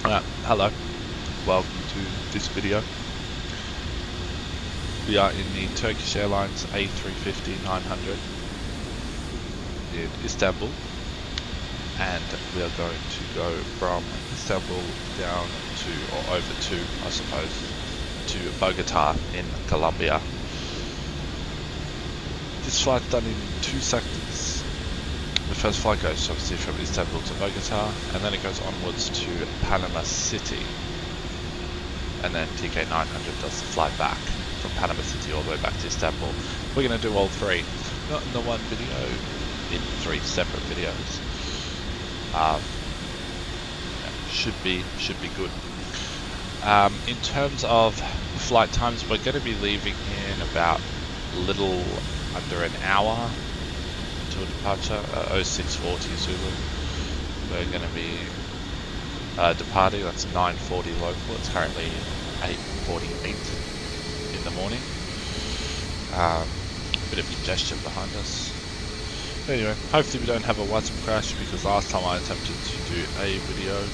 Hello, welcome to this video. We are in the Turkish Airlines A350-900 in Istanbul, and we are going to go from Istanbul down to, or over to, I suppose, to Bogota in Colombia. This flight's done in 2 sectors. The first flight goes obviously from Istanbul to Bogota, and then it goes onwards to Panama City, and then TK900 does the flight back from Panama City all the way back to Istanbul. We're going to do all three, not in the one video, in 3 separate videos. Should be good. In terms of flight times, we're going to be leaving in about a little under an hour until departure. 0640 Zulu. We're going to be departing. That's 9:40 local. It's currently 8:48 in the morning. Bit of congestion behind us. But anyway, hopefully we don't have a WhatsApp crash, because last time I attempted to do a video,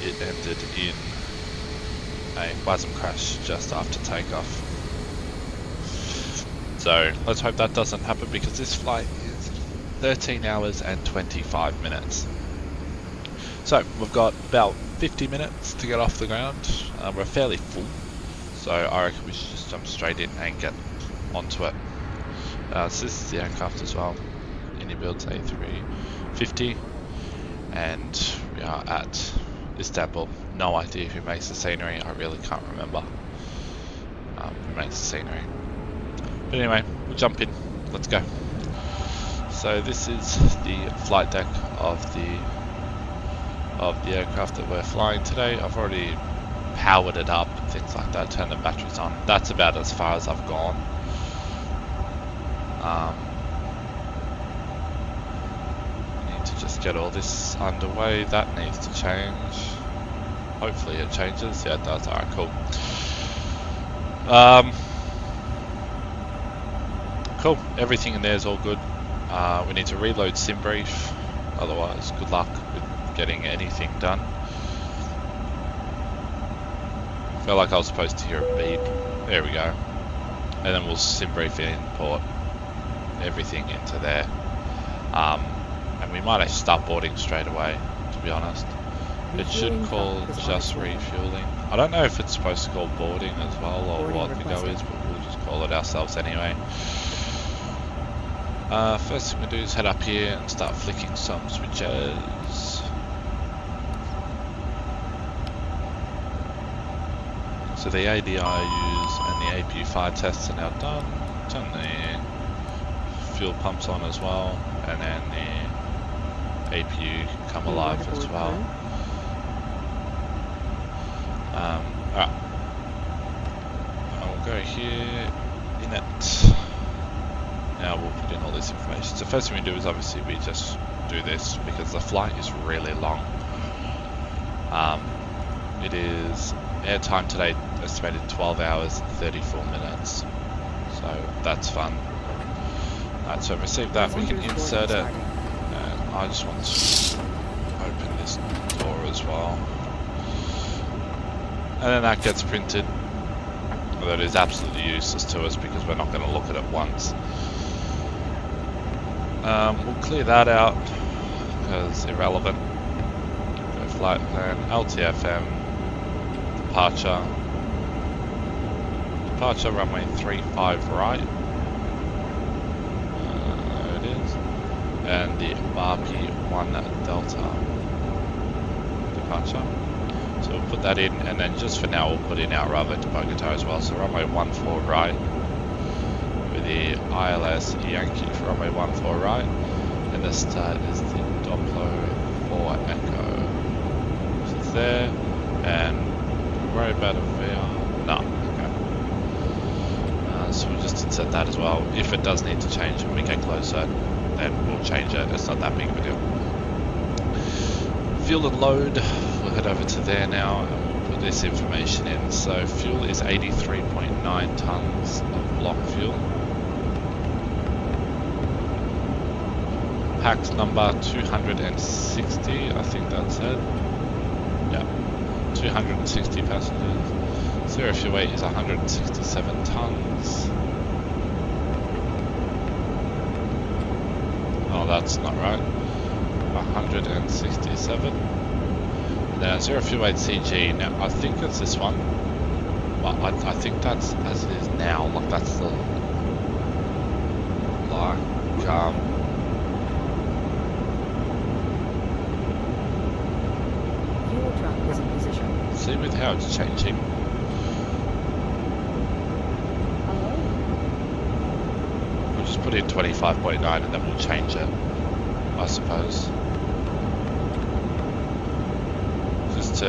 it ended in a WhatsApp crash just after takeoff. So let's hope that doesn't happen, because this flight is 13 hours and 25 minutes. So we've got about 50 minutes to get off the ground. We're fairly full, so I reckon we should just jump straight in and get onto it. So this is the aircraft as well, iniBuilds A350, and we are at Istanbul. No idea who makes the scenery, I really can't remember who makes the scenery. But anyway, we'll jump in, let's go. So this is the flight deck of the aircraft that we're flying today. I've already powered it up and things like that, turned the batteries on. That's about as far as I've gone. Need to just get all this underway. That needs to change. Hopefully it changes. Yeah, it does. Alright, cool. Cool. Everything in there is all good. We need to reload SimBrief. Otherwise, good luck with getting anything done. Felt like I was supposed to hear a beep. There we go. And then we'll SimBrief import everything into there. And we might actually start boarding straight away, to be honest. It should call just refueling. I don't know if it's supposed to call boarding as well, or what the go is, but we'll just call it ourselves anyway. First thing we do is head up here and start flicking some switches. So the ADI use and the APU fire tests are now done. Turn the fuel pumps on as well, and then the APU can come alive as well. Alright. I'll go here, in it. Now we'll put in all this information. So first thing we do is obviously we just do this, because the flight is really long. It is airtime today estimated 12 hours and 34 minutes. So that's fun. Alright, so receive that, we can insert it. And I just want to open this door as well. And then that gets printed. Although it is absolutely useless to us because we're not going to look at it once. We'll clear that out because irrelevant. Go flight plan, LTFM, departure runway 35 right. There it is. And the RP1 Delta departure. So we'll put that in, and then just for now we'll put in our runway to Bogota as well. So runway 14 right with the ILS Yankee for runway 14 right, and the start is the Doppler for Echo. So it's there, and don't worry about a VR. No, okay. So we'll just insert that as well. If it does need to change when we get closer, then we'll change it. It's not that big of a deal. Fuel and load. We'll head over to there now and we'll put this information in. So fuel is 83.9 tons of block fuel. Pax number 260, I think that's it. Yeah, 260 passengers. Zero fuel weight is 167 tons. Oh, that's not right. 167. Now, zero fuel weight CG. Now, I think it's this one. But I think that's as it is now. Like, that's the. Like, Fuel truck is in position. see with how it's changing. We'll just put in 25.9 and then we'll change it, I suppose. Just to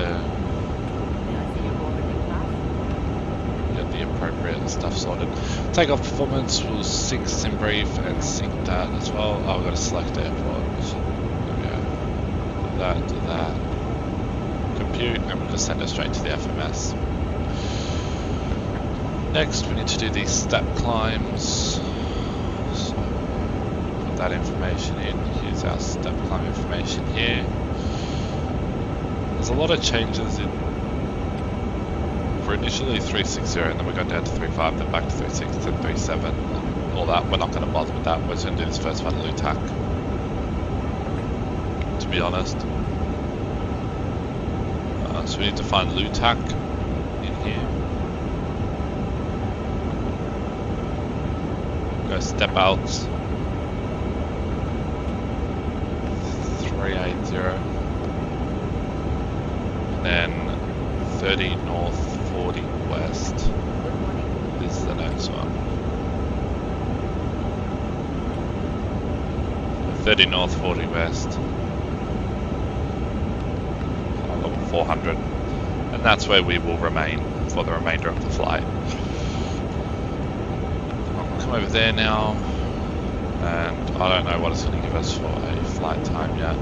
get the appropriate stuff sorted. Takeoff performance, we'll sync SimBrief and sync that as well. Oh, I've got to select airport. Okay. Do that. Compute, and we'll just send it straight to the FMS. Next, we need to do these step climbs. So, put that information in. Here's our step climb information here. There's a lot of changes in. For initially 360, and then we got down to 35, then back to 36, then 37, and all that. We're not going to bother with that. We're just going to do this first one, LUTAC. To be honest. So we need to find LUTAC in here. Go step outs. 380. And then 30 north, 40 west. This is the next one. 30 north, 40 west. 400, and that's where we will remain for the remainder of the flight. I'll come over there now, and I don't know what it's going to give us for a flight time yet.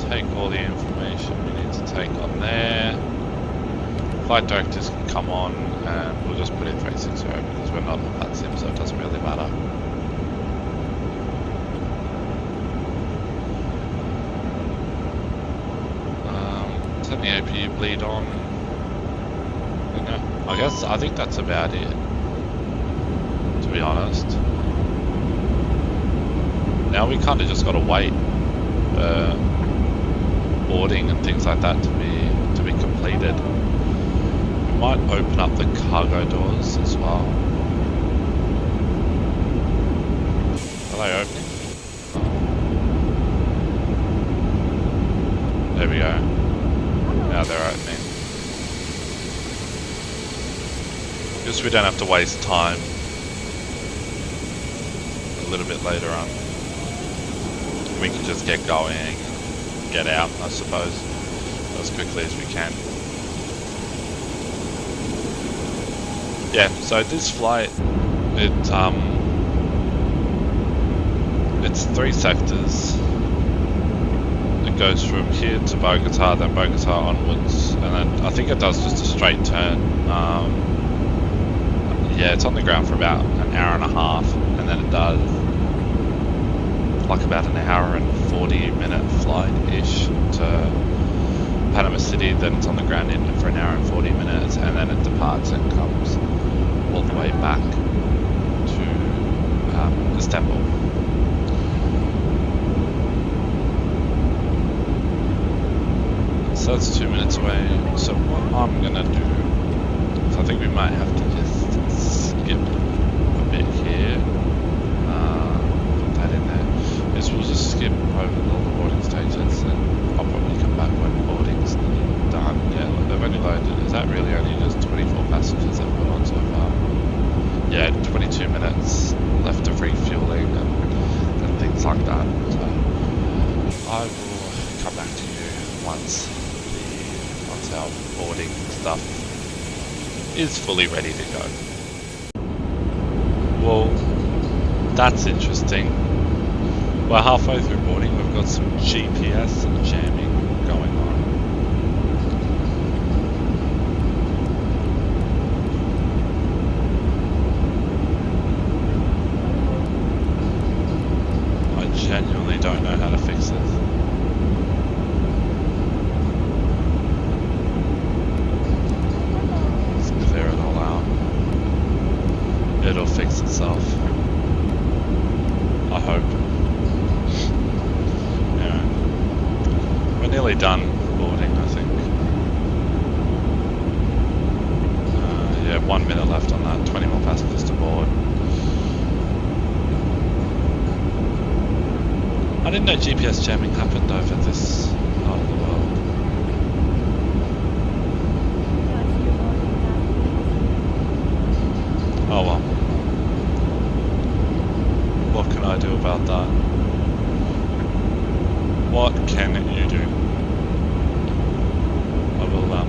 Take all the information we need to take on there. Flight directors can come on, and we'll just put in 360 because we're not on that sim, so it doesn't really matter. Turn the APU bleed on. I think that's about it, to be honest. Now we kind of just got to wait for boarding and things like that to be completed. We might open up the cargo doors as well. Are they opening? There we go. Now they're opening. Just we don't have to waste time a little bit later on. We can just get going and get out, I suppose, as quickly as we can. Yeah, so this flight, it's 3 sectors. It goes from here to Bogota, then Bogota onwards, and then I think it does just a straight turn. Yeah, it's on the ground for about an hour and a half, and then it does like about an hour and 40-minute flight-ish to Panama City, then it's on the ground in for an hour and 40 minutes, and then it departs and comes all the way back to Istanbul. So that's 2 minutes away. So what I'm gonna do, so I think we might have to just skip a bit here. Put that in there. Is we'll just skip over all the boarding stages, and I'll probably come back when boarding's done. Yeah, look, they've only loaded. Is that really only just 24 passengers they've put on so far? Yeah, 22 minutes left of refueling and things like that. So I will come back to you once our boarding stuff is fully ready to go. Well, that's interesting. We're halfway through boarding, we've got some GPS and jamming going on. I genuinely don't know how to fix this. nearly done boarding, I think. Yeah, 1 minute left on that. 20 more passengers to board. I didn't know GPS jamming happened over this part of the world. Oh well. What can I do about that? What can you do? I will, no.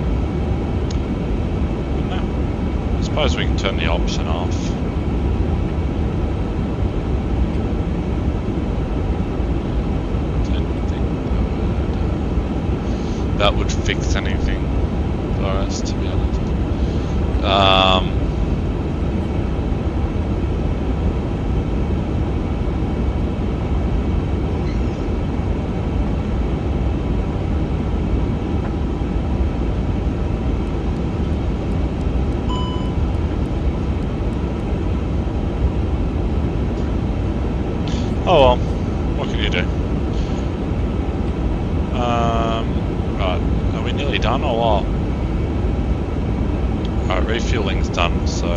I suppose we can turn the option off. Don't think that would fix anything for us, to be honest. Oh well, what can you do? Right, are we nearly done or what? Alright, refueling's done, so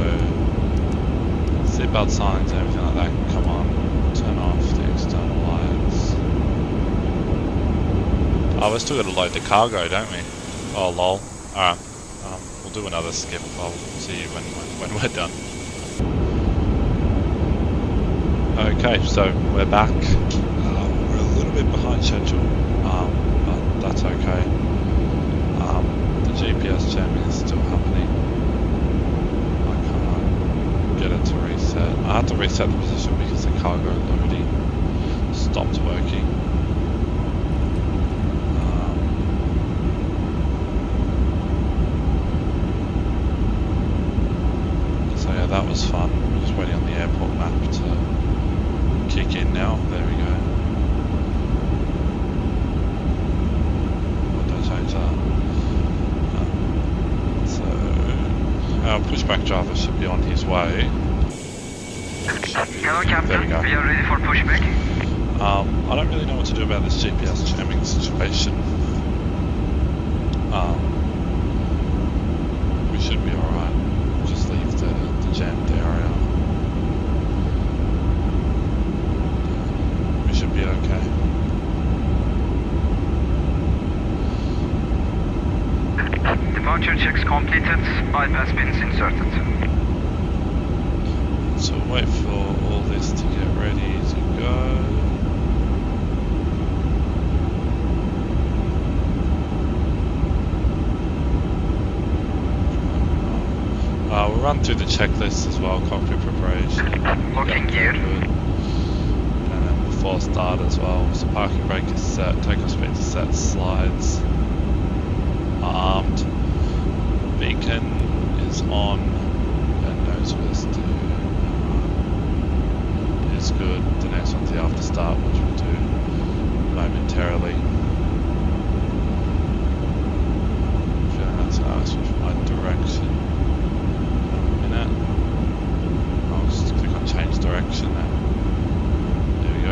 seatbelt signs and everything like that can come on. Turn off the external lights. Oh, we're still got to load the cargo, don't we? Oh lol. Alright, we'll do another skip. I'll see you when we're done. Okay, so we're back. We're a little bit behind schedule, but that's okay. The GPS jamming is still happening. I can't get it to reset. I had to reset the position because the cargo loading stopped working. So yeah, that was fun. We're just waiting on the airport map to kick in now. There we go. What did I change that? So our pushback driver should be on his way. Hello, Captain. There we go. We are ready for pushback. I don't really know what to do about this GPS jamming situation. We should be alright. Just leave the jammed area. Be okay. Departure checks completed. Bypass pins inserted. So wait for all this to get ready to go. We'll run through the checklist as well. Cockpit preparation. Locking gear. Before start as well, so parking brake is set, takeoff speed is set, slides armed, beacon is on, and nose west is good. The next one's the after start, which we'll do momentarily. Feeling that's going to ask me for my direction in a minute. I'll just click on change direction now.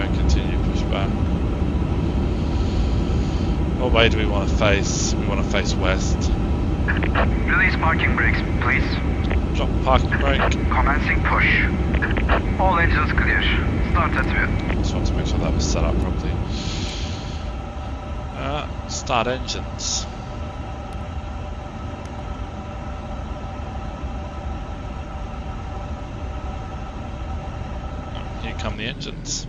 Continue pushback. What way do we want to face? We want to face west. Release parking brakes, please. Drop parking brake. Commencing push. All engines clear. Start at wheel. Just want to make sure that was set up properly. Start engines. Here come the engines.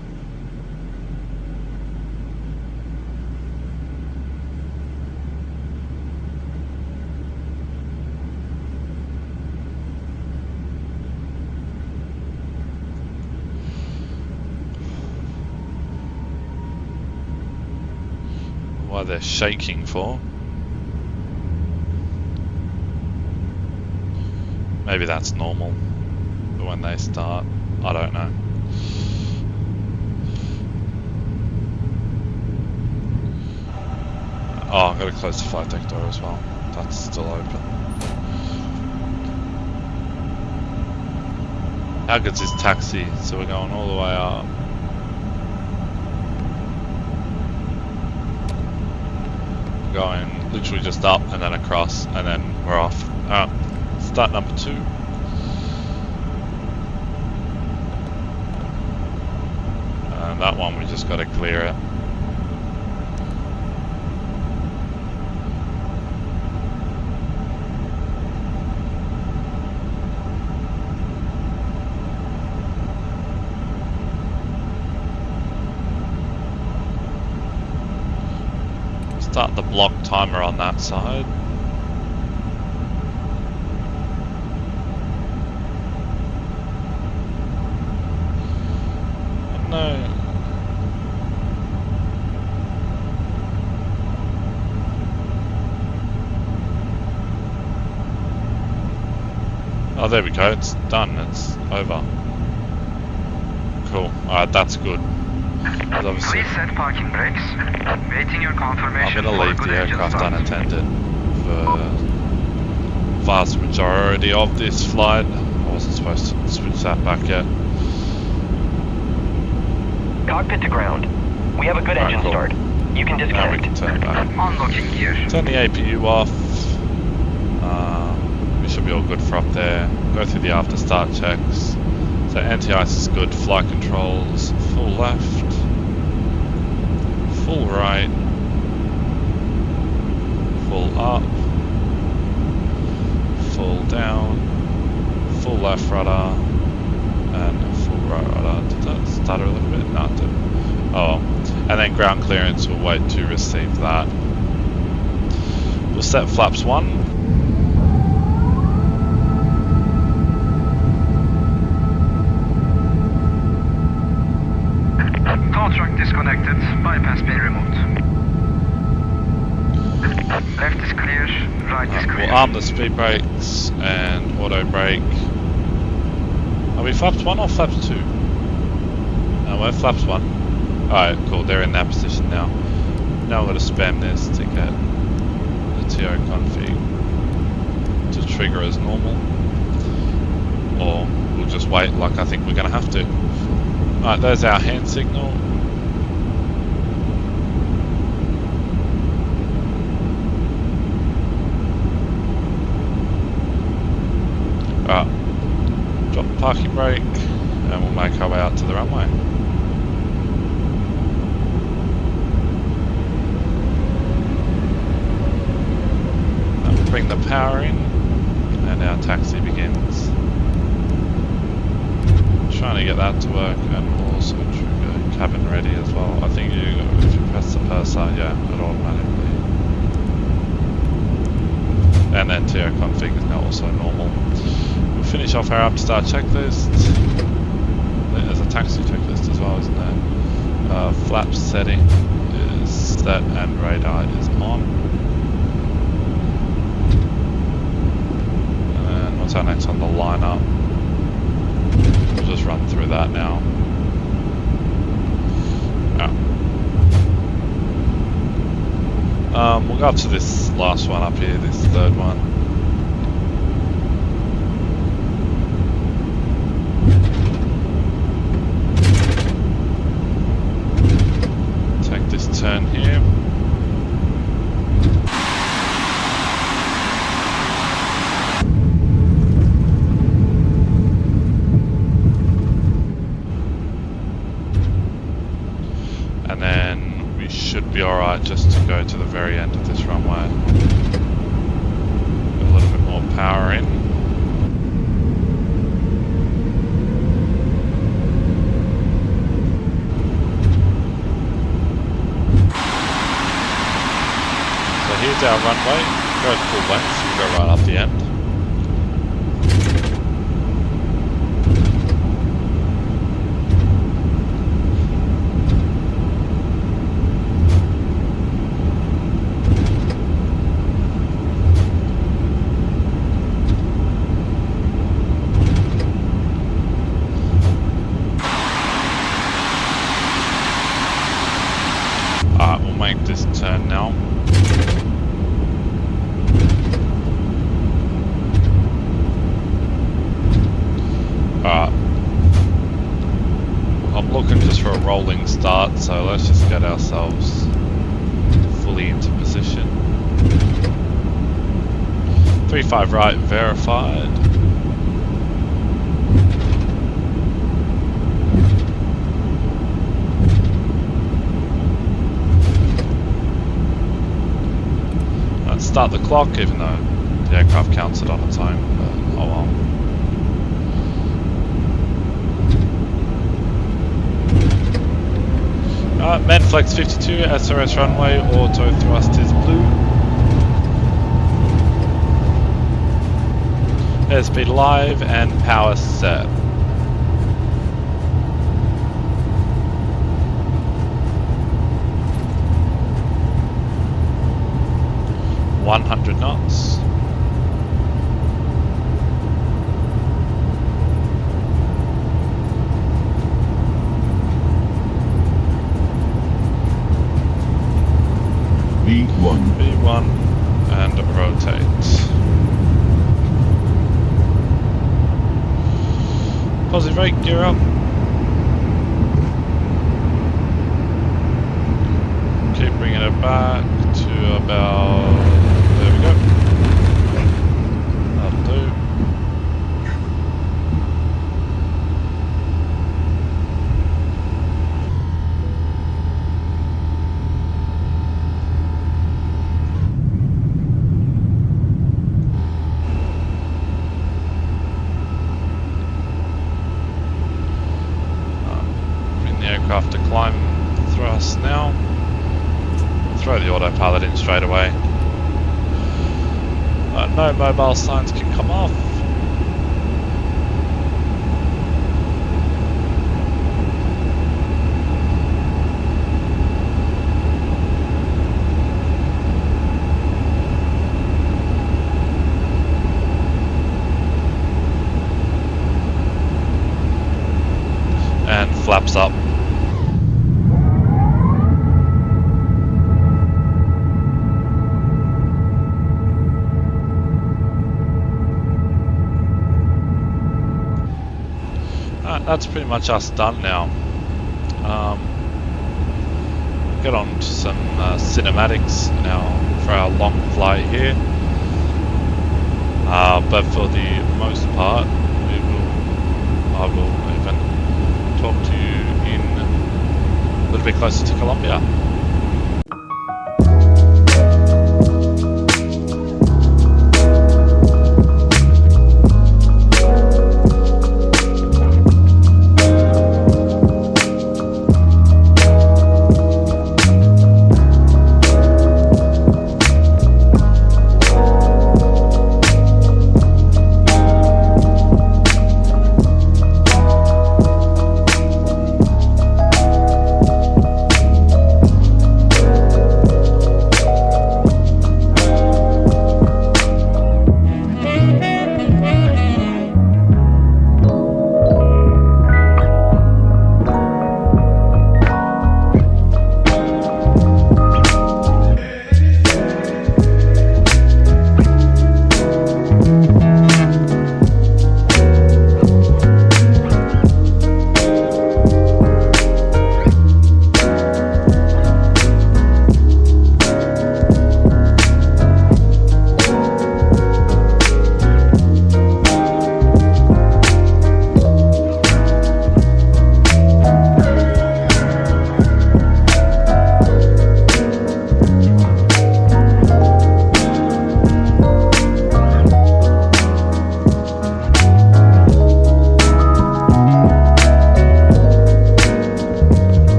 Why they're shaking for? Maybe that's normal, but when they start, I don't know. Oh, I've got to close the flight deck door as well. That's still open. How good's this taxi? So we're going all the way up. going literally just up and then across, and then we're off. Start number 2. And that one we just got to clear it. Start the block timer on that side. No. Oh, there we go. It's done. It's over. Cool. Alright, that's good. Please set parking brakes. Waiting your confirmation. I'm going to leave the aircraft unattended for the vast majority of this flight. I wasn't supposed to switch that back yet. Cockpit to ground. We have a good engine start. You can disconnect. Now we can turn back. Unlocking gear. Turn the APU off. We should be all good for up there. Go through the after start checks. So anti-ice is good. Flight controls. Full left. Full right. Full up. Full down. Full left rudder. And full right rudder. Did that stutter a little bit? No, it didn't. Oh, and then ground clearance, we'll wait to receive that. We'll set flaps 1. Tow truck disconnected. Bypass bin removed. Left is clear. Right is clear. We'll arm the speed brakes and auto brake. Are we flaps 1 or flaps 2? No, we're flaps 1. Alright, cool, they're in that position now. Now I'm going to spam this to get the TO config to trigger as normal. Or we'll just wait like I think we're going to have to. Alright, there's our hand signal. Alright, drop the parking brake and we'll make our way out to the runway. Bring the power in and our taxi begins. Trying to get that to work, and we'll also trigger cabin ready as well. I think if you press the cursor, yeah, it automatically. And then TO config is now also normal. We'll finish off our up to start checklist. There's a taxi checklist as well, isn't there? Flaps setting is set and radar is on. What's our next on the lineup? We'll just run through that now. We'll go up to this last one up here, this third one. Take this turn here. Be alright just to go to the very end of this runway. Get a little bit more power in. So here's our runway. Go full length, so we'll go right up the end. This turn now. I'm looking just for a rolling start, so let's just get ourselves fully into position. 35 right, verified. Let's start the clock, even though the aircraft counts it on its own, but oh well. Menflex 52, SRS runway, auto thrust is blue. Airspeed live and power set. $100 knots. V1 and rotate. Positive rate, gear up. Keep bringing it back to about, there we go. That'll do. Aircraft to climb thrust now. Throw the autopilot in straight away. No mobile signs can come off. And flaps up. That's pretty much us done now. Get on to some cinematics now for our long flight here. But for the most part, I will even talk to you in a little bit closer to Colombia.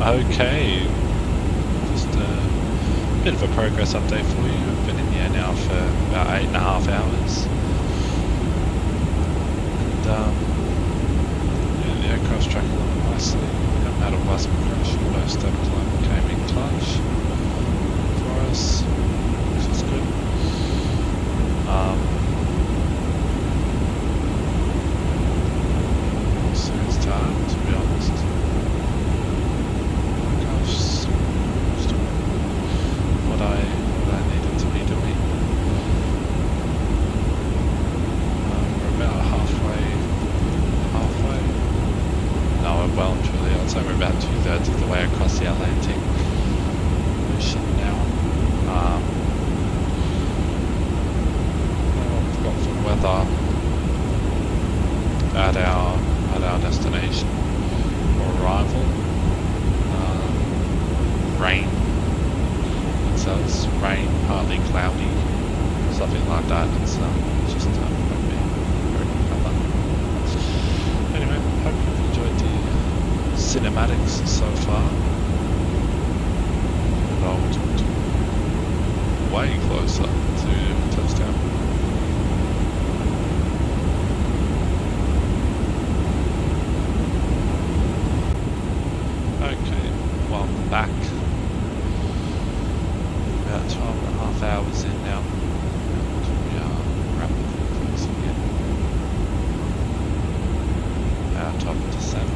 Okay, just a bit of a progress update for you. I've been in the air now for about 8.5 hours. And yeah, the aircraft's tracking along nicely. Haven't had a blast crash, although step climb came in clutch for us, which is good. So it's time, to be honest. What I needed to be doing. We're about halfway. No, we're well and truly. I'd say we're about 2/3 of the way across the Atlantic Ocean now. What we've got for weather at our destination or arrival. Rain. It's rain, partly cloudy, something like that. It's just won't be very good colour. Anyway, hope you've enjoyed the cinematics so far. And I'll talk to you way closer to touchdown. Okay, well, I'm back. About 12.5 hours in now, and we are rapidly closing in. About top to 7.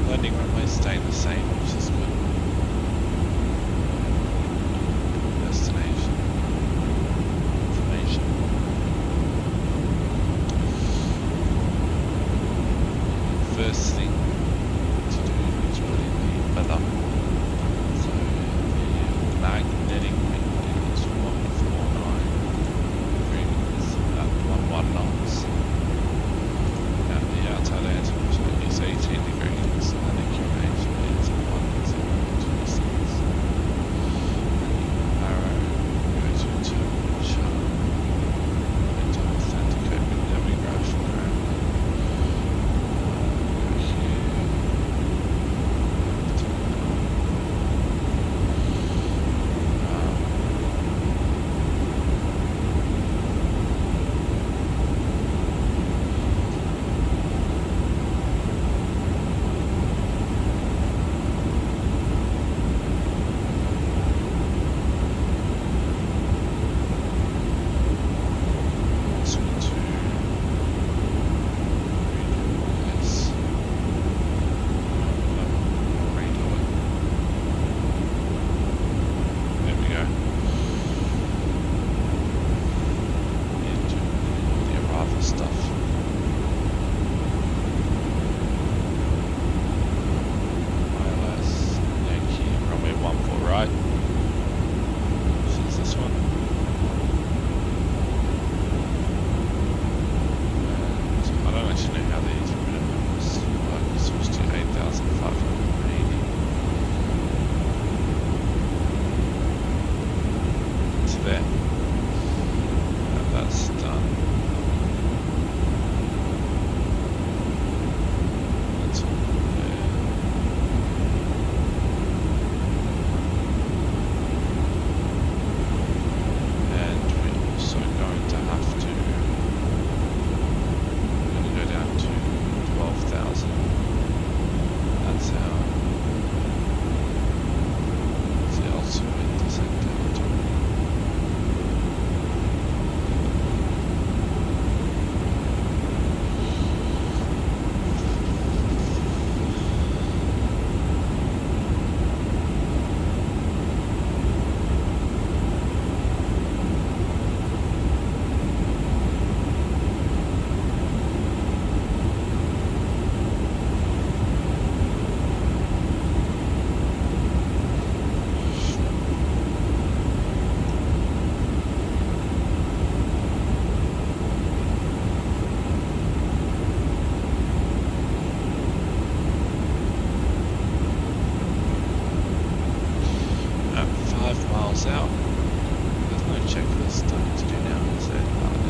Landing runway staying the same, which is good. Destination information. First thing to do is put in the weather. So the magnetic wind is 149 degrees at 11 knots. And the outside air temperature is 18 degrees and the QNH is 1026. And the arrow goes to temperature. And to authenticate with navigation around. miles out. There's no checklist I need to do now, is there?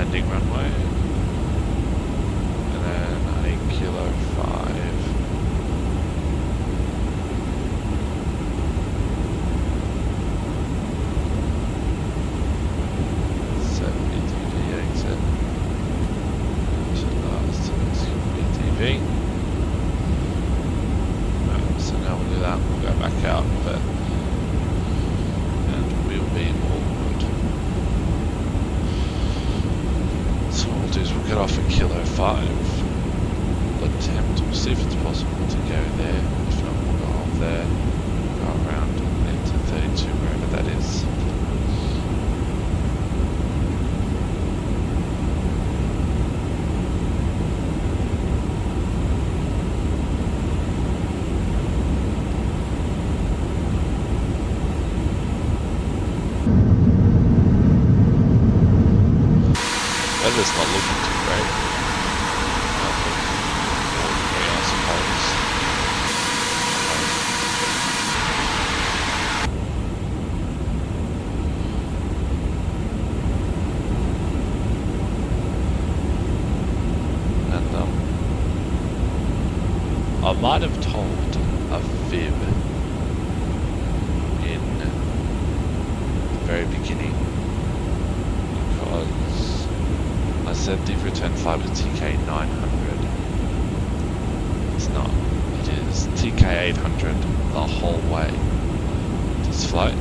landing runway. And then a kilo 5. Exit. Should last SKBO. So now we'll do that, we'll go back out of it, and we'll be all good. So what we'll do is we'll get off at kilo 5, we'll attempt, we'll see if it's possible to go there, if not we'll go off there, go around into 32, wherever that is. Weather's not looking too great. Ordinary, I suppose. And I might have told a fib in the very beginning, because I said the return flight was TK 900. It's not. It is TK 800 the whole way. This flight.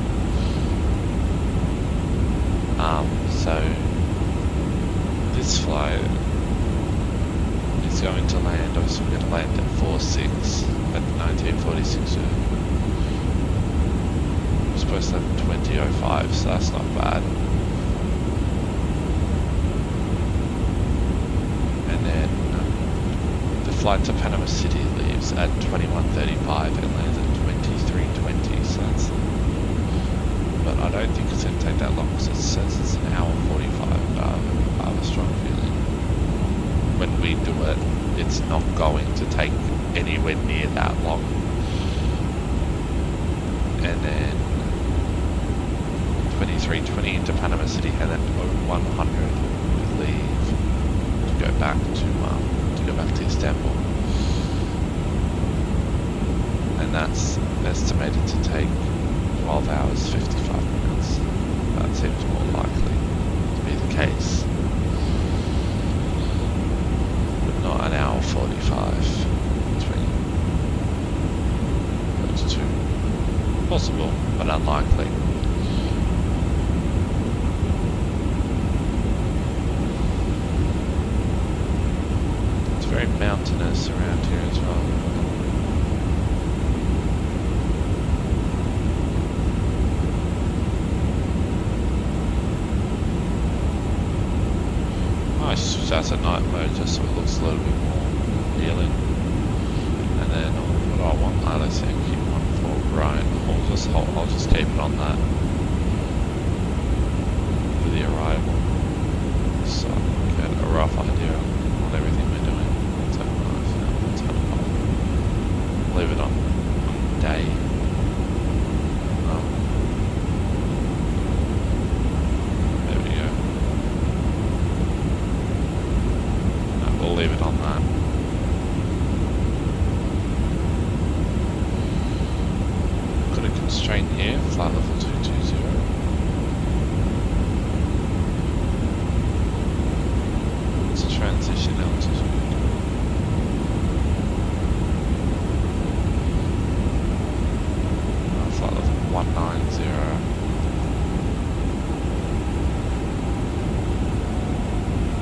So this flight is going to land. Obviously, we're going to land at 46 at 1946. We're supposed to have 20:05, so that's not bad. Flight to Panama City leaves at 21:35 and lands at 23:20, so that's, but I don't think it's going to take that long because it says it's an hour 45. I have a strong feeling when we do it, it's not going to take anywhere near that long. And then 23:20 into Panama City, and then 0100 we leave to go back to Istanbul, and that's estimated to take 12 hours 55 minutes. That seems more likely to be the case, but not an hour 45 between those two. Possible, but unlikely. Very mountainous around here as well. I switch out to night mode just so it looks a little bit more appealing. And then what do I want? Let's say keep one for Ryan. I'll just keep it on that for the arrival, so I can get a rough idea on everything we're doing. Leave it on day. There we go. No, we'll leave it on that. Got a constraint here, flight level 220. It's a transition altitude. Flight level 190.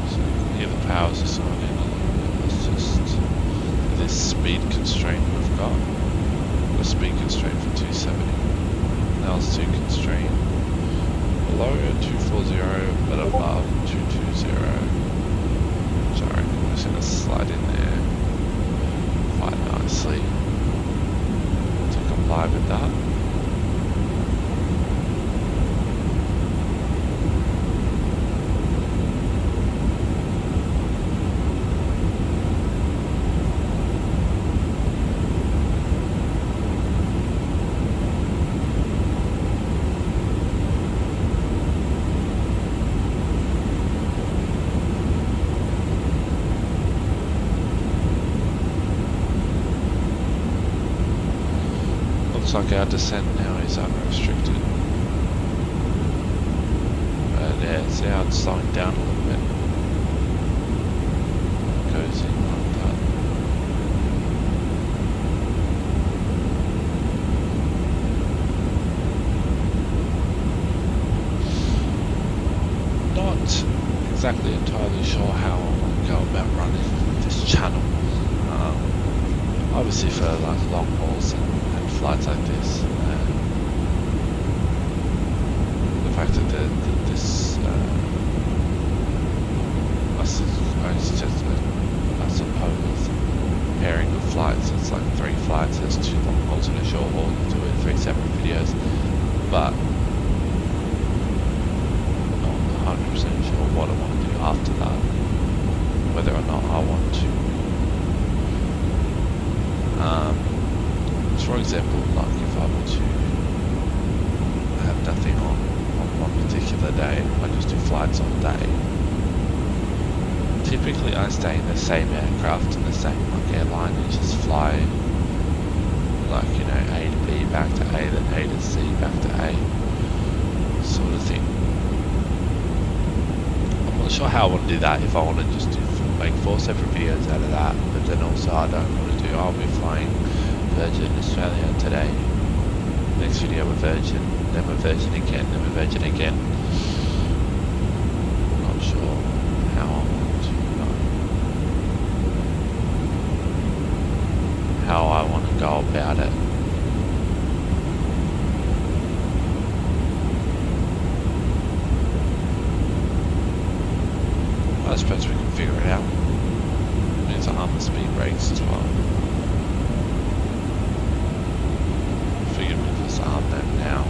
So you can hear the powers are signing in a little bit. It's just this speed constraint we've got. A speed constraint for 270. Altitude constraint below 240 but above 220. So I reckon we're just going to slide in there quite nicely to comply with that. looks like our descent now is unrestricted. But yeah, see how it's slowing down a little bit. It goes in like that. Not exactly entirely sure how I want to go about running this channel. Obviously for like long hauls and flights like this, the fact that this I suppose pairing of flights, it's like 3 flights, there's 2 long hauls and a short haul, you do it 3 separate videos, but I'm not 100% sure what I want to do after that, whether or not I want to for example, like if I were to have nothing on one particular day, I just do flights all day. Typically I stay in the same aircraft and the same airline and just fly like, you know, A to B back to A, then A to C back to A sort of thing. I'm not sure how I want to do that, if I want to just make 4 separate videos out of that, but then also I don't want to do, I'll be flying Virgin Australia today, next video with Virgin, then with Virgin again, then with Virgin again. Not sure how I want to how I want to go about it. I suppose we can figure it out. It means I arm the speed brakes as well. Arm them now.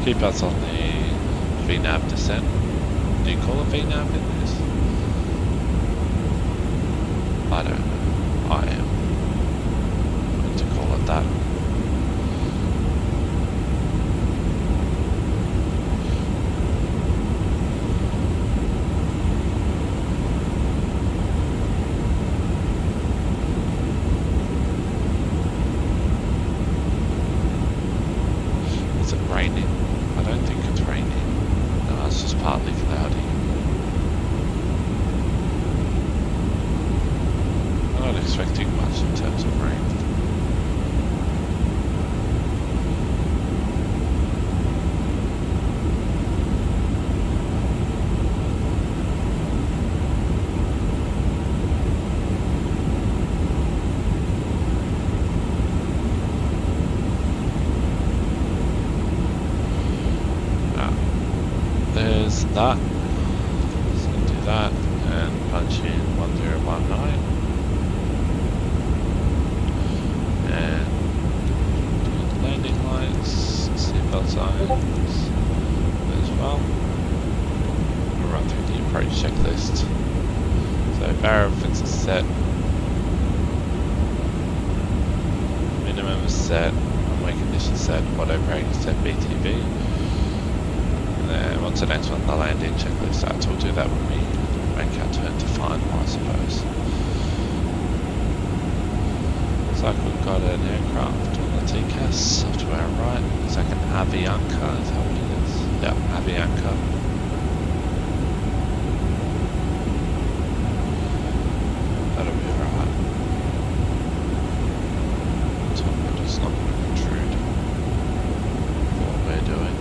Keep us on the VNAV descent. Do you call it VNAV in this? I don't know. I am going to call it that. That. So do that and punch in 1019 and do landing lights, seatbelt signs as well. We'll run through the approach checklist. So barrier fence is set, minimum is set, runway conditions set, auto brake is set, BTB. What's the next one? The landing checklist. Starts. We'll do that when we make our turn to final, I suppose. Looks like we've got an aircraft on the TCAS off to our right. Looks like an Avianca, is that what it is? Yeah, Avianca. That'll be alright. So we're just not going to intrude what we're doing.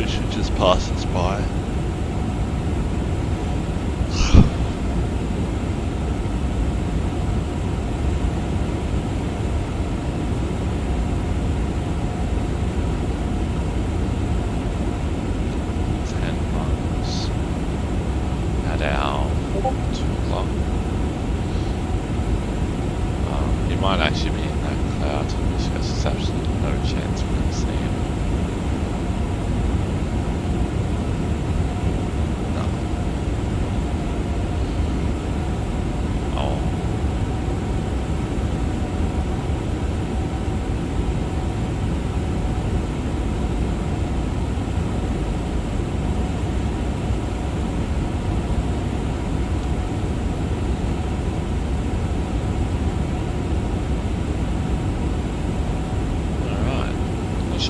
It should just pass us by. Might actually be in that cloud, because there's absolutely no chance we're going to see him.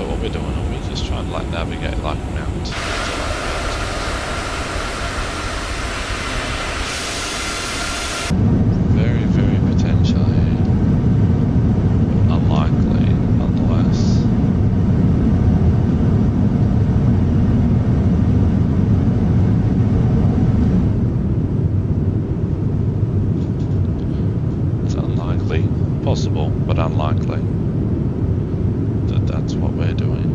sure what we're doing. Are we just trying to like navigate like around? Very, very potentially unlikely, nonetheless. It's unlikely, possible, but unlikely that that's what we're doing.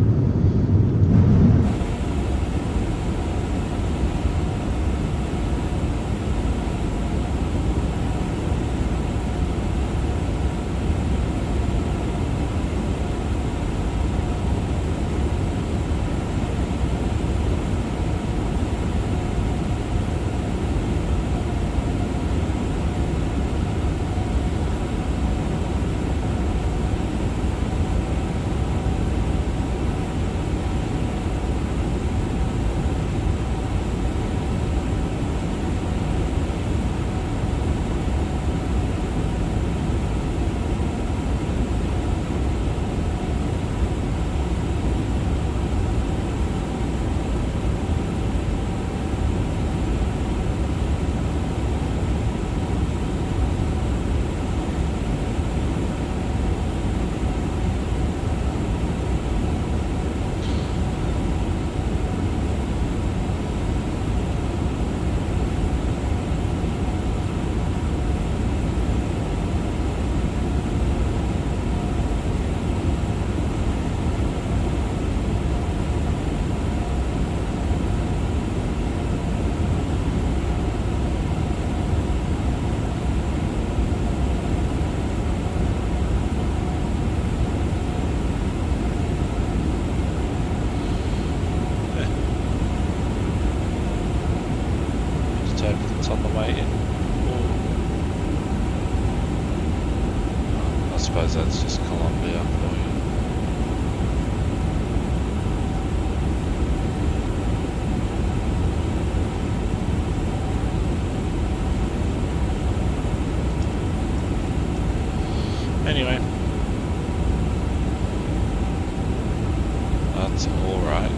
Everything's on the way in. I suppose that's just Colombia for you. Anyway, that's all right.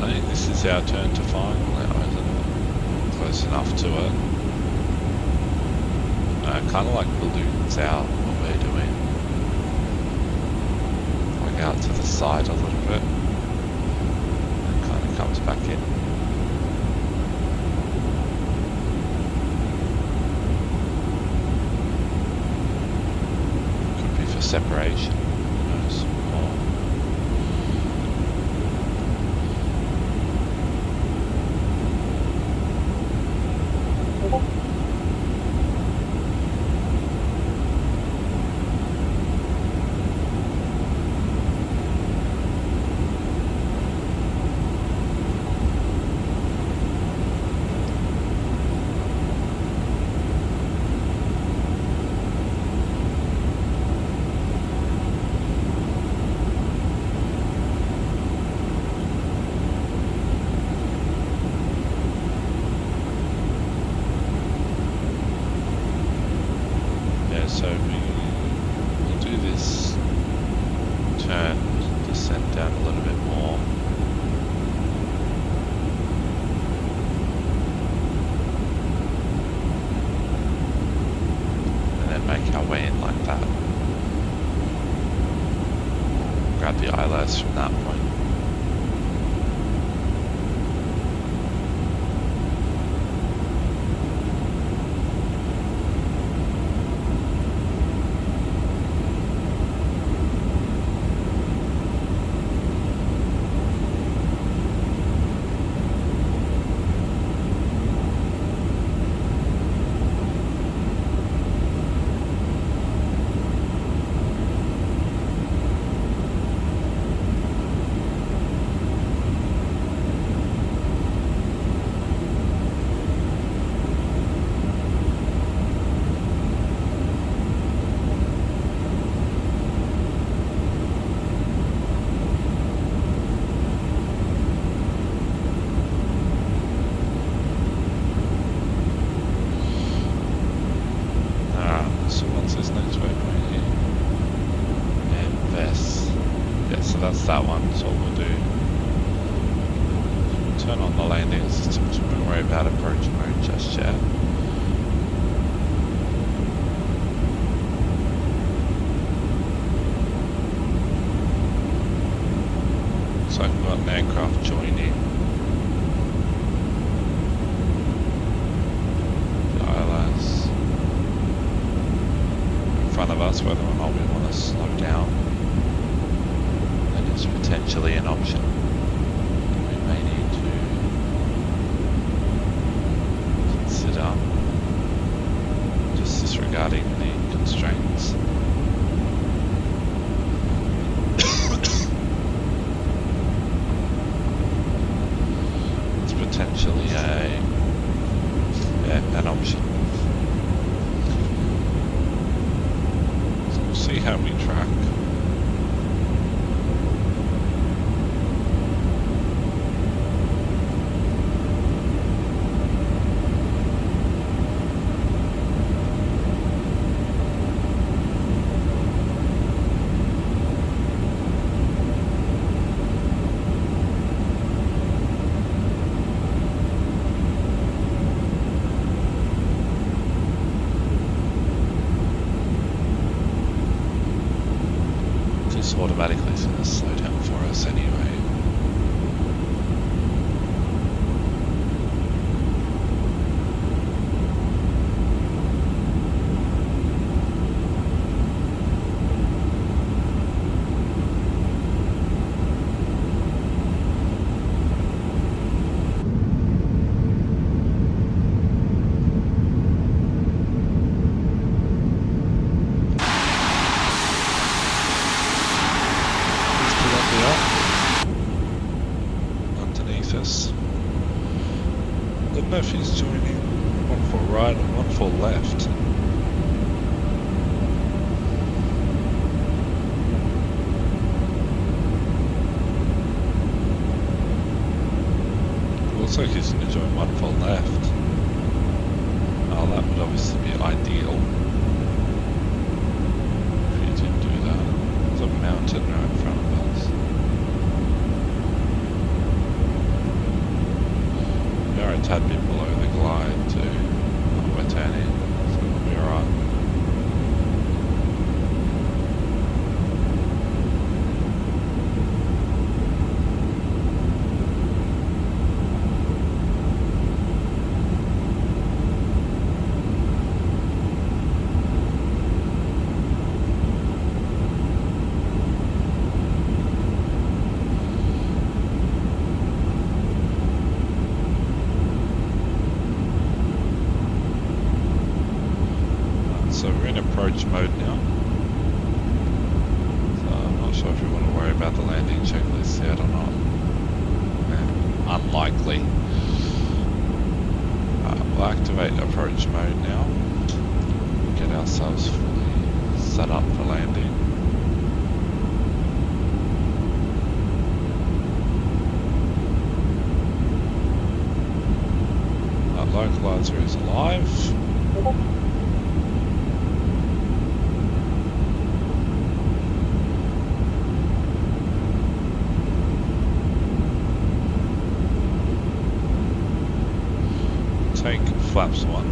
I think this is our turn to final now, isn't it? Close enough to it. Kind of like balloons out what we're doing. Like out to the side a little bit. And kind of comes back in. Could be for separation. Who knows? So we'll do this turn, descend down a little bit more. And then make our way in like that. Grab the ILS from that point. that's that one. So what we'll do, turn on the landing system, so we don't worry about approach mode just yet. So we've got an aircraft joining. The ILS in front of us, whether or not we want to slow down. That is potentially an option. We may need to consider, just disregarding the constraints. It's potentially an option. So we'll see how we track. Automatically it's going to slow down for us anyway. Underneath us. I don't know if he's joining one for right and one for left. Looks like he's going to join one for left. Oh, that would obviously be ideal if you did do that. There's a mountain right in front of us. We are a tad bit below the glide too. Oh, we're turning, so we'll be alright. So we're in approach mode now. So I'm not sure if we want to worry about the landing checklist yet or not. Unlikely. We'll activate approach mode now. Get ourselves fully set up for landing. Our localizer is alive. Take flaps 1.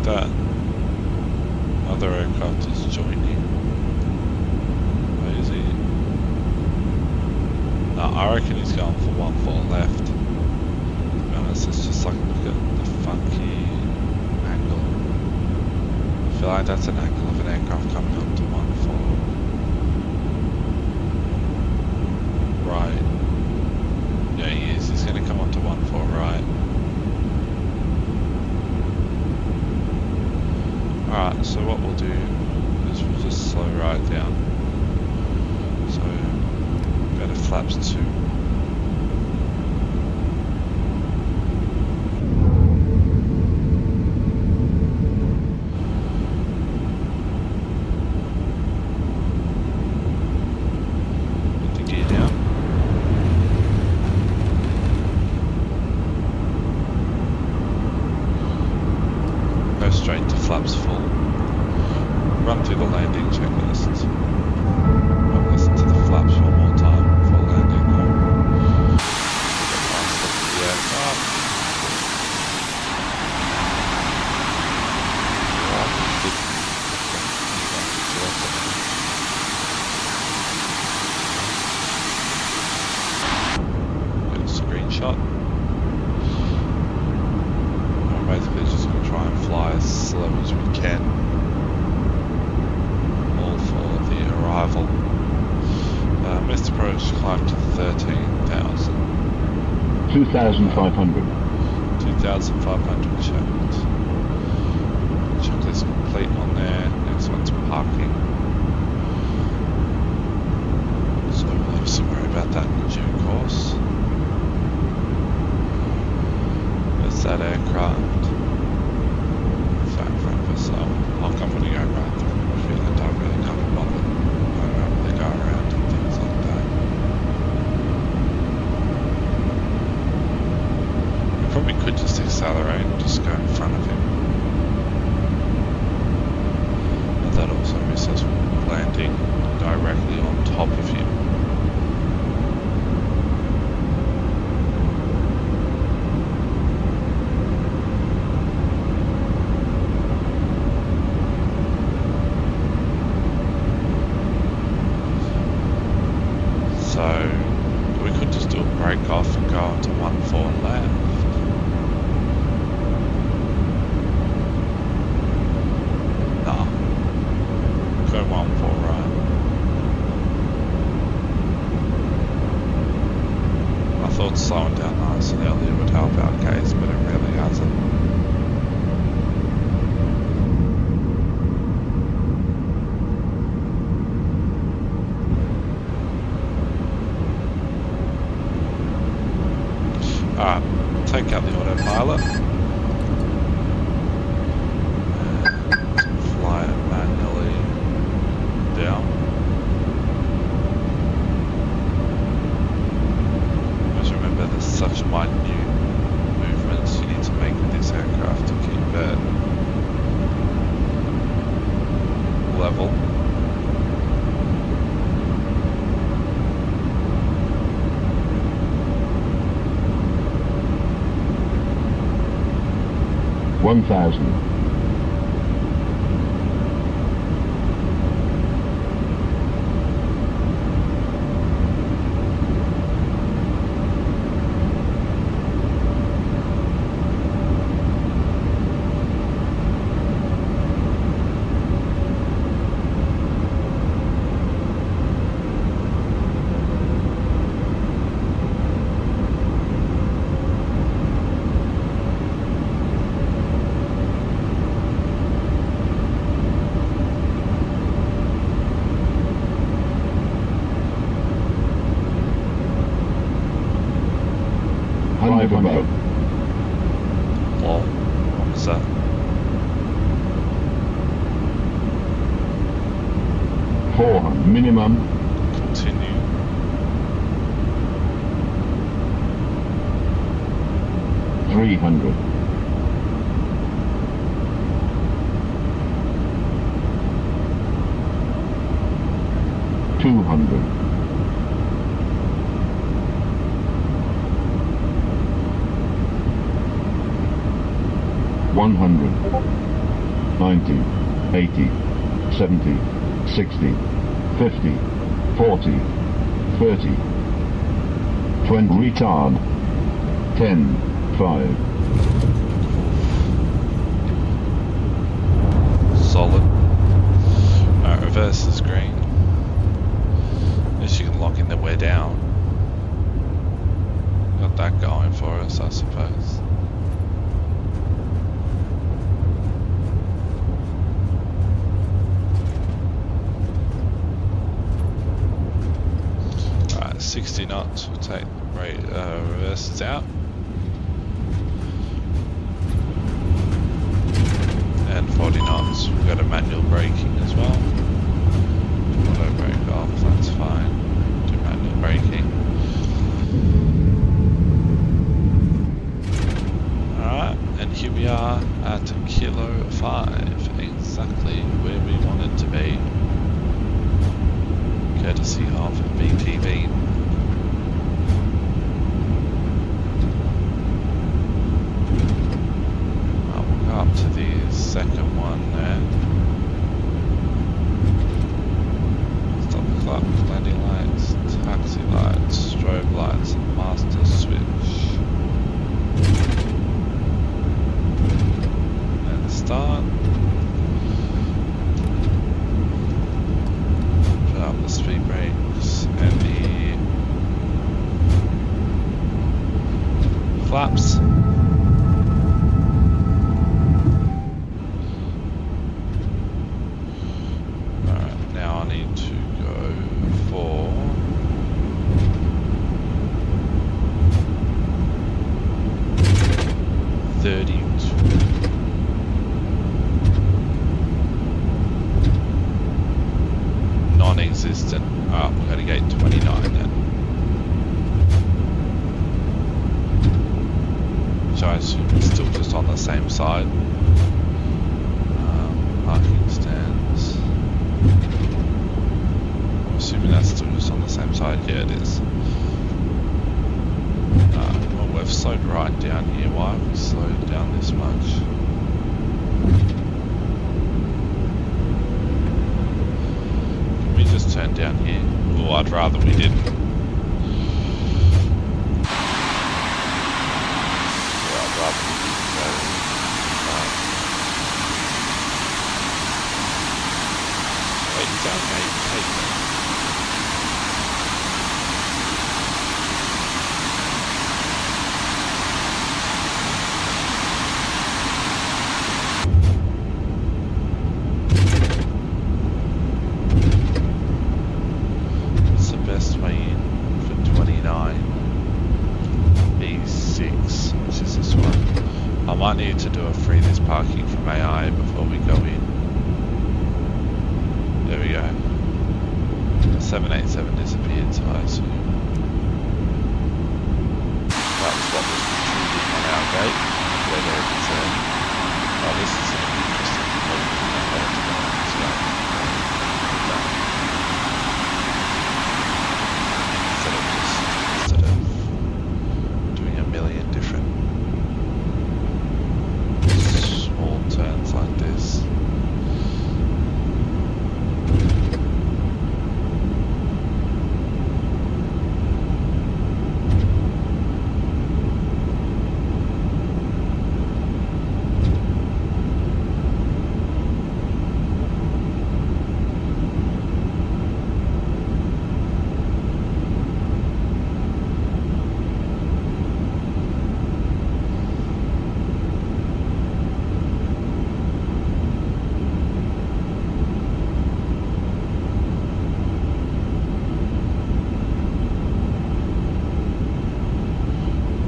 That other aircraft is joining. Where is he? No, I reckon he's going for 1-4 left. To be honest, it's just like, look at the funky angle. I feel like that's an angle of an aircraft coming up to 1-4 right. Yeah, he is. He's going to come up to 1-4 right. Alright, so what we'll do is we'll just slow right down. So go to flaps 2. Straight to flaps full. Run through the landing checklist. I'll listen to the flaps one more time before landing though. Get a nice look at the aircraft. Get a screenshot. Basically just going to try and fly as slow as we can, all for the arrival. Missed approach climb to 13,000. 2,500. 2,500 checked. Checklist complete on there. Next one's parking. So we'll obviously worry about that in due course. There's that aircraft. So I'll come when you go right through. I feel I don't really come and bother. I don't really go around and things like that. We probably could just accelerate and just go in front of him. But that also misses landing directly on top of him. So we could just do a break off and go into 1-4 left. Nah. Go 1-4 right. I thought slowing down nice and earlier would help our case, but it really hasn't. Alright, take out the autopilot. Fly it manually down. Just remember there's such minute movements you need to make with this aircraft to keep it level. One thousand. 500. Whoa, what was that? Minimum. Continue. $300. $200. $100. 90. 80. 70. 60. 50, 40, 30, 20, retard, 10, 5. Solid. Alright, reverse is green. At least you can lock in that we're down. Got that going for us, I suppose. 60 knots, we'll take reverses out. And 40 knots, we've got a manual braking as well. Auto brake off, that's fine. Do manual braking. Alright, and here we are at Kilo 5, exactly where we wanted to be. Courtesy of BTV. We'll go up to the second one there. Stop clock, landing lights, taxi lights, strobe lights, and master switch. And start. Put up the speed brakes and the flaps. Alright, now I need to go for 32. Non-existent. Oh, we've got to gate 29 then. Which I assume is still just on the same side. Parking stands. I'm assuming that's still just on the same side. Yeah, it is. Well, we've slowed right down here. Why have we slowed down this much? Can we just turn down here? Oh, I'd rather we didn't. Yeah, I'd rather we didn't go. Wait, is that okay? What's the best way in for 29? B6, which is this one. I might need to do a free this parking from AI before we go in. There we go. 787 disappeared, so I assume that was what was intruding on our gate. Whether it's oh, this is an interesting instead of doing a million different small turns like this.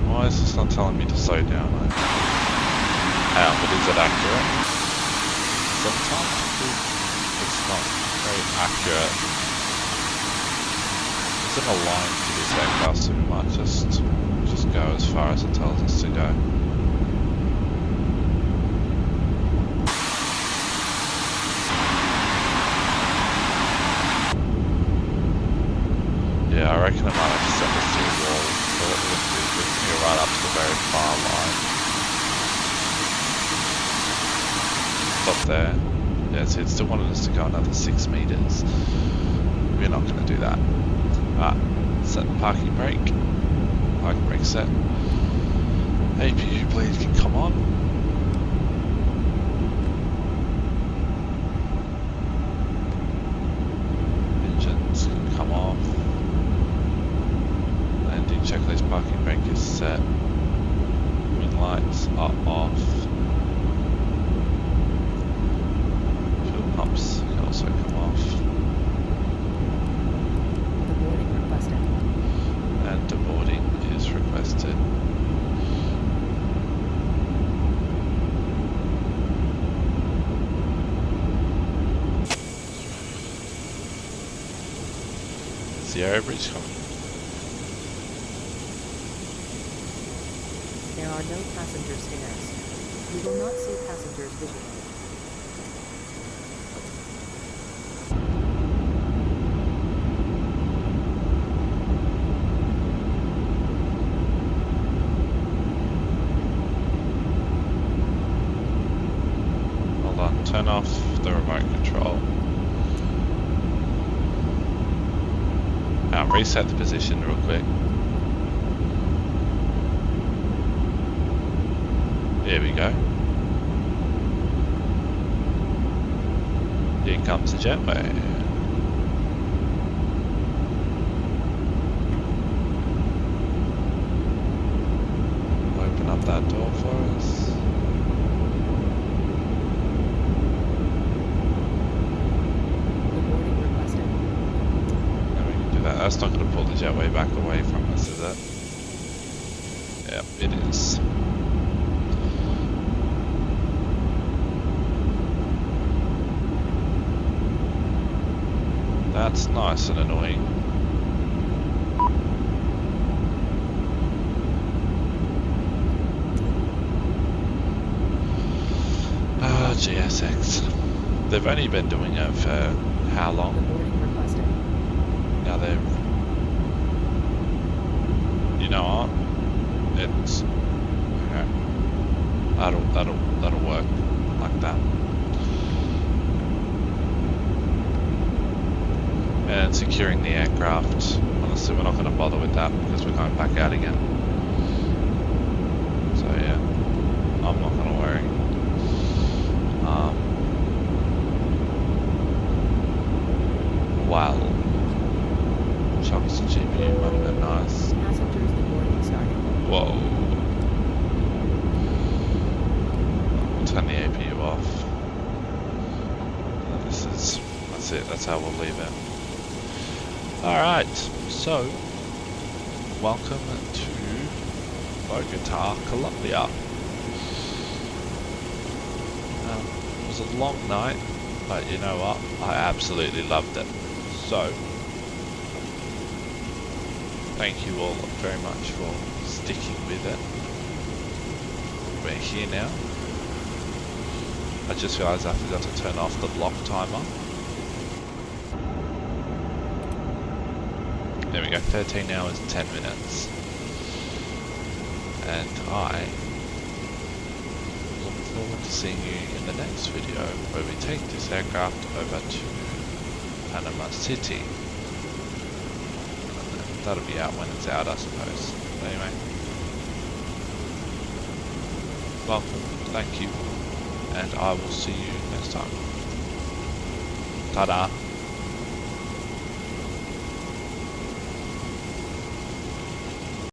Why is this not telling me to slow down? How, but is it accurate? Sometimes it's not very accurate. It's in a line to this aircraft, so we might just go as far as it tells us to go. Yeah, I reckon I might have to set this to a wall, so that we're going to go right up to the very far line. Stop there. Yeah, so it still wanted us to go another 6 meters. We're not going to do that. Set the parking brake. Parking brake set. APU, please, can come on. Engines can come off. Landing checklist, parking brake is set. Wing lights are off. Fuel pumps can also come off. The warning requested. Is the aero bridge coming? There are no passenger stairs. You will not see passengers visually. Hold on, turn off the remote control. Now reset the position real quick. There we go. Here comes the jetway. Open up that door for us. The boarding requested. And we can do that. That's not going to pull the jetway back away from us, is it? Yep, it is. That's nice and annoying. Ah, GSX. They've only been doing it for how The long? boarding requested. Now they're... You know what? It's... Okay. That'll work like that. And securing the aircraft, honestly we're not going to bother with that because we're going back out again. So yeah, I'm not going to worry. Wow. Chunks of GPU might have been nice. Passengers, the boarding starting. Whoa. We'll turn the APU off. That's it, that's how we'll leave it. Alright, so welcome to Bogota, Colombia. It was a long night, but you know what? I absolutely loved it. So, thank you all very much for sticking with it. We're here now. I just realised I forgot to turn off the block timer. There we go, 13 hours, 10 minutes. And I look forward to seeing you in the next video where we take this aircraft over to Panama City. And that'll be out when it's out, I suppose. Anyway. Welcome, thank you, and I will see you next time. Ta-da!